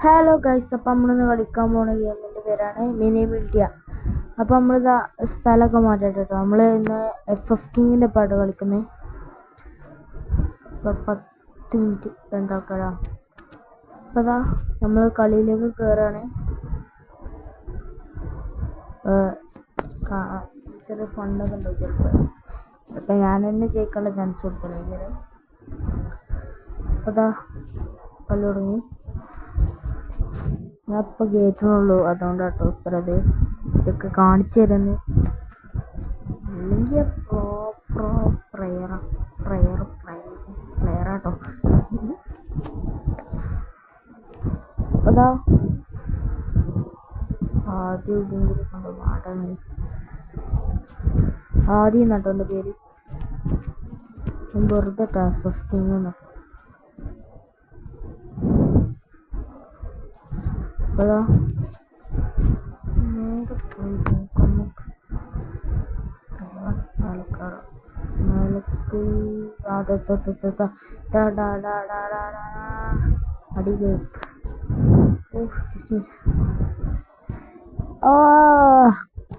Hello guys, അപ്പം നമ്മളിന്ന് കളിക്കാൻ പോണ ഗെയിമിൻ്റെ പേരാണ് മിനി മിൽറ്റിയ. അപ്പം നമ്മളിതാ സ്ഥലമൊക്കെ മാറ്റിട്ട് കേട്ടോ. നമ്മൾ ഇന്ന് FF കിങ്ങിൻ്റെ പാട്ട് കളിക്കുന്നത്. ഇപ്പം 10 മിനിറ്റ് രണ്ടാൾക്കാരാ. അപ്പം അതാ നമ്മൾ കളിയിലേക്ക് കയറാണ്. ചെറിയ ഫണ്ടൊക്കെ ഉണ്ടാവും ചിലപ്പോൾ. അപ്പം ഞാൻ തന്നെ ജയിക്കാനുള്ള ചാൻസ് കൊടുക്കണം ഇങ്ങനെ. അപ്പം അതാ കളി തുടങ്ങി. ഞാൻ ഇപ്പം കേട്ടിട്ടുള്ളൂ, അതുകൊണ്ടാട്ടോ ഇത്രത് ഇതൊക്കെ കാണിച്ചു തരുന്നത്. അല്ലെങ്കിൽ പ്ലെയറാട്ടോ. അതാ ആദ്യം ഇതെങ്കിലും കണ്ടോ മാറ്റാൻ ആദ്യം നട്ടോ എൻ്റെ പേര് വെറുതെ ഫസ്റ്റ് നട്ടോ. അതാ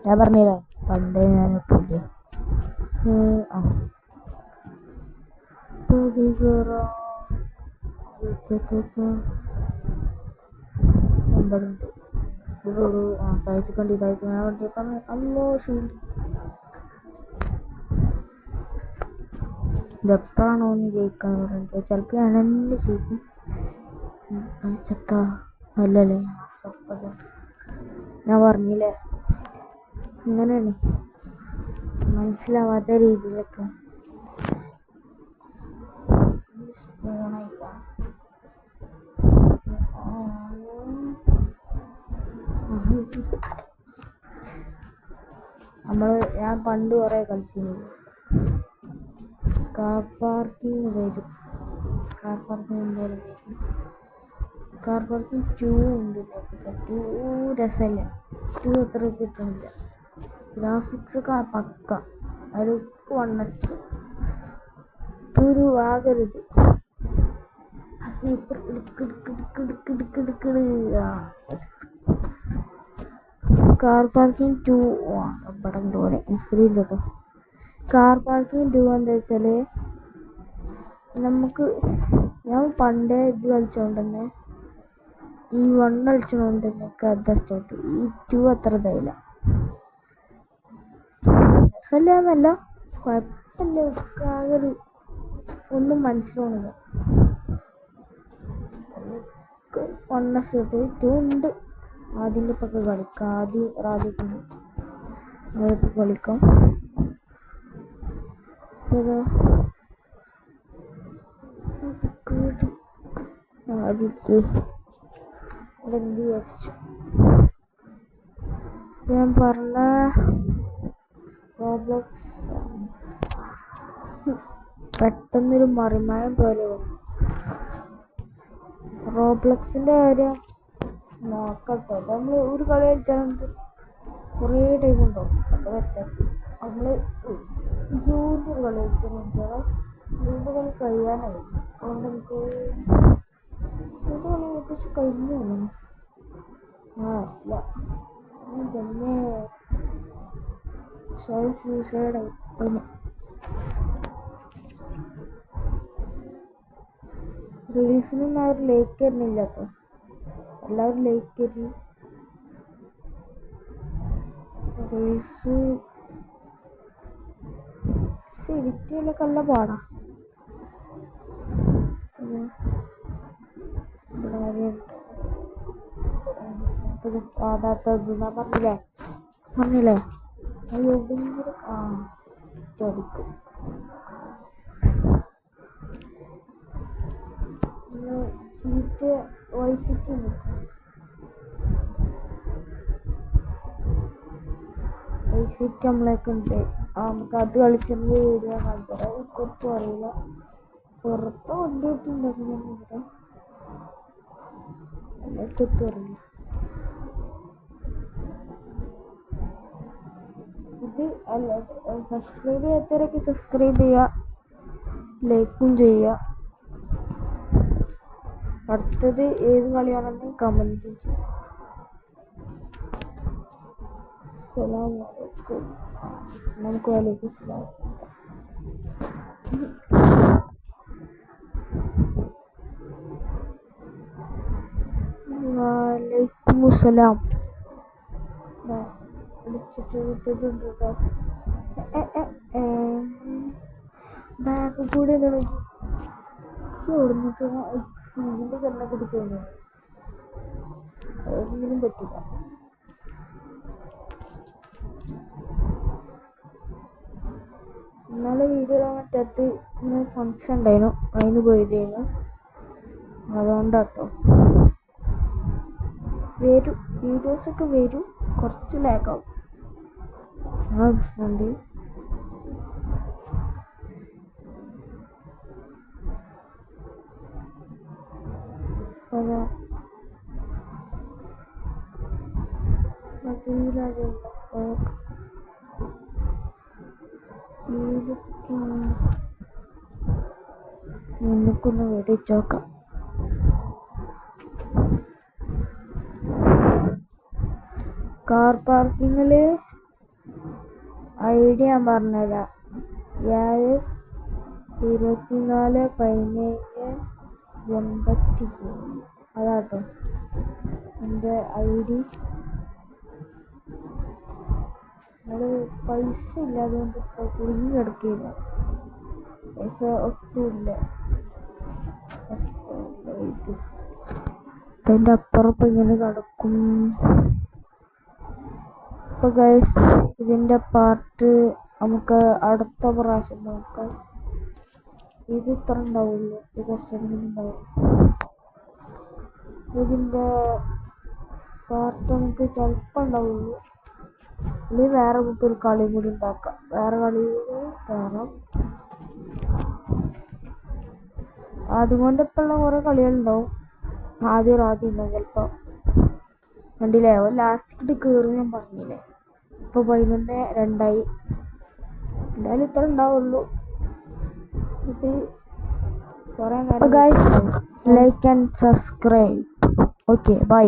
ഞാൻ പറഞ്ഞില്ലേ പണ്ടേ ഞാൻ പുതിയ ഇതെപ്പോഴാണോ ഒന്ന് ജയിക്കാന്ന് പറഞ്ഞിട്ട് ചിലപ്പോൾ ഞാൻ തന്നെ ജയിക്കും. ചത്ത അല്ലല്ലേ, ഞാൻ പറഞ്ഞില്ലേ ഇങ്ങനെയാണ് മനസ്സിലാവാത്ത രീതിയിലൊക്കെ. ഞാൻ പണ്ട് കുറെ കളിച്ചിരുന്നു. കാർ പാർക്കിംഗ് വരും. കാർ പാർക്കിംഗ് 2 ഉണ്ട്. 2 രസമല്ല. 2 അത്ര കിട്ടുന്നില്ല. ഗ്രാഫിക്സ് ഒക്കെ പക്ക. ഒരു വണ്ണച്ച് ഒരു ആകരുത്. സ്നൈപ്പർ കാർ പാർക്കിംഗ് 2 പടം പോലെ കേട്ടോ. കാർ പാർക്കിംഗ് 2 എന്താ വെച്ചാൽ നമുക്ക് ഞാൻ പണ്ടേ ഇത് കളിച്ചോണ്ട് തന്നെ ഈ 1 കളിച്ചോണ്ട് തന്നെ കഥ സ്റ്റാർട്ട്. ഈ 2 അത്ര ഇതായില്ല. രസമല്ല, കുഴപ്പമില്ല. ആകെ ഒന്നും മനസ്സിലാവണില്ല. 1 സ്റ്റോട്ട് 2 ഉണ്ട്. ആദ്യം ഇപ്പൊക്കെ കളിക്കാം. ആദ്യം കളിക്കാം. ഞാൻ പറഞ്ഞ റോബ്ലോക്സ് പെട്ടെന്നൊരു മറിമായം പോലെ വന്നു. റോബ്ലോക്സിന്റെ കാര്യം നോക്കട്ടോ. നമ്മൾ ഒരു കളി കളിച്ചാൽ നമുക്ക് കുറേ ടൈം ഉണ്ടാവും. അത് പറ്റാം. നമ്മള് ജൂണിൻ്റെ ഒരു കളി കളിച്ചാൽ ജൂണിൻ്റെ കളി കഴിയാനായി. അതുകൊണ്ട് എനിക്ക് കളി ഏകദേശം കഴിഞ്ഞു തോന്നുന്നു. ഇല്ല ജന്മേ സൂസൈഡായി കഴിഞ്ഞു. റിലീസിനൊന്നും അവർ ലൈക്ക് തരുന്നില്ല കേട്ടോ. എല്ലാവരും ലൈക്ക് തരും. റീൽസ് എഡിറ്റ് ചെയ്യലൊക്കെ നല്ല പാടാ. പറഞ്ഞില്ലേ ചോദിക്കും. ചീറ്റ് വൈസിറ്റി നമ്മളൊക്കെ ഉണ്ട്. നമുക്ക് അത് കളിച്ചിട്ട് വീഡിയോ കാണിച്ചാൽ പുറത്തും അറിയില്ല. പുറത്ത് വണ്ടി കിട്ടുന്നുണ്ടെങ്കിൽ എല്ലാവർക്കും അറിയില്ല. ഇത് അല്ല, സബ്സ്ക്രൈബ് ചെയ്യാത്തവരൊക്കെ സബ്സ്ക്രൈബ് ചെയ്യുക, ലൈക്കും ചെയ്യുക. അടുത്തത് ഏത് കളിയാണെന്ന് കമന്റ് ചെയ്യും. അസ്സലാമു അലൈക്കും. നമുക്ക് വലൈക്കും സലാം. വലൈക്കും സലാം. വിളിച്ചിട്ട് വിട്ടിട്ടുണ്ട് കേട്ടോ. ബാക്ക് കൂടെ ഓടുന്നിട്ട് ഇതിൻ്റെ കണ്ണൊക്കെ എടുക്കുന്നു. ഒന്നിനും പറ്റില്ല. ഇന്നലെ വീഡിയോ ഇടാൻ പറ്റാത്ത ഫങ്ഷൻ ഉണ്ടായിരുന്നു, അതിന് പോയതായിരുന്നു. അതുകൊണ്ടാട്ടോ വരും, വീഡിയോസൊക്കെ വരും, കുറച്ച് ലാഗാവും. ആ പ്രശ്നമുണ്ട്. അതാ എനിക്കൊന്ന് മേടിച്ച് നോക്കാം. കാർ പാർക്കിങ്ങില് ഐഡിയ ഞാൻ പറഞ്ഞുതരാം. 24 17 അതാട്ടോ എൻ്റെ ID. അത് പൈസ ഇല്ലാതുകൊണ്ട് ഇപ്പോൾ കുടുങ്ങി കിടക്കില്ല. പൈസ ഒട്ടുമില്ല. എൻ്റെ അപ്പുറം ഇങ്ങനെ കിടക്കും. അപ്പോൾ ഗൈസ്, ഇതിൻ്റെ പാർട്ട് നമുക്ക് അടുത്ത പ്രാവശ്യം നോക്കാം. ഇത് ഇത്ര ഉണ്ടാവുള്ളൂ, ഇത് കുറച്ചെങ്കിലും ഉണ്ടാവും. ഇതിൻ്റെ പാർട്ട് നമുക്ക് ചിലപ്പോൾ ഉണ്ടാവുള്ളൂ. ഇനി വേറെ ഒരു കളി കൂടി ഉണ്ടാക്കാം. വേറെ കളി വേണം. അതുകൊണ്ട് ഇപ്പോഴുള്ള കുറേ കളികളുണ്ടാവും. ആദ്യം ഉണ്ടാവും ചിലപ്പോൾ. കണ്ടില്ലേ, ലാസ്റ്റ് കയറി ഞാൻ പറഞ്ഞില്ലേ. ഇപ്പോൾ 11:02. എന്തായാലും ഇത്ര ഉണ്ടാവുള്ളൂ. ഇത് കുറേ നേരം. Like and subscribe. Okay, by.